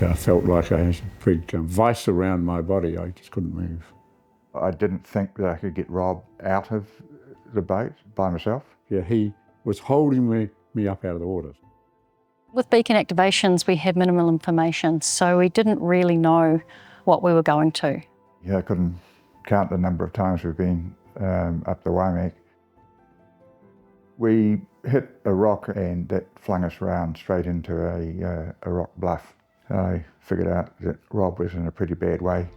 I felt like I had a big vice around my body. I just couldn't move. I didn't think that I could get Rob out of the boat by myself. Yeah, he was holding me up out of the water. With beacon activations, we had minimal information, so we didn't really know what we were going to. Yeah, I couldn't count the number of times we've been up the Waimak. We hit a rock and that flung us round straight into a rock bluff. I figured out that Rob was in a pretty bad way.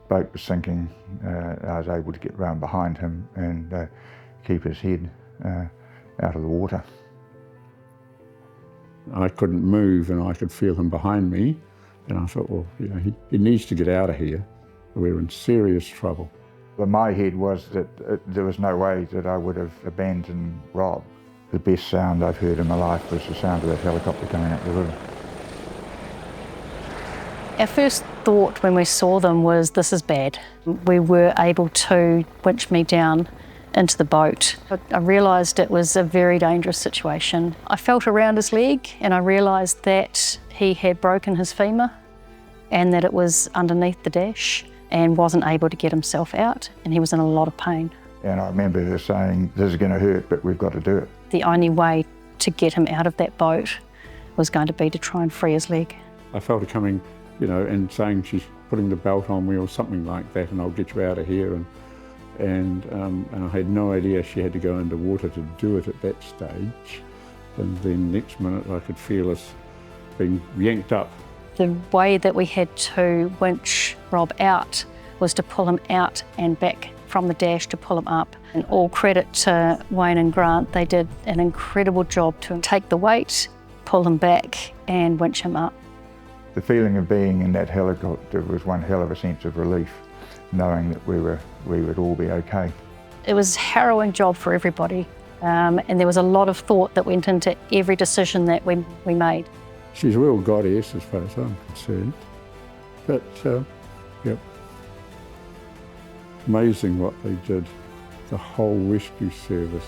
Boat was sinking. I was able to get round behind him and keep his head out of the water. I couldn't move and I could feel him behind me. And I thought, well, you know, he needs to get out of here. We're in serious trouble. But my head was that there was no way that I would have abandoned Rob. The best sound I've heard in my life was the sound of that helicopter coming up the river. Our first thought when we saw them was, this is bad. We were able to winch me down into the boat. I realised it was a very dangerous situation. I felt around his leg and I realised that he had broken his femur and that it was underneath the dash and wasn't able to get himself out, and he was in a lot of pain. And I remember her saying, this is going to hurt, but we've got to do it. The only way to get him out of that boat was going to be to try and free his leg. I felt her coming, you know, and saying she's putting the belt on me or something like that, and I'll get you out of here. And I had no idea she had to go underwater to do it at that stage. And then next minute I could feel us being yanked up. The way that we had to winch Rob out was to pull him out and back from the dash to pull him up. And all credit to Wayne and Grant, they did an incredible job to take the weight, pull him back and winch him up. The feeling of being in that helicopter was one hell of a sense of relief, knowing that we would all be okay. It was a harrowing job for everybody, and there was a lot of thought that went into every decision that we made. She's a real goddess as far as I'm concerned. But, yep, amazing what they did, the whole rescue service.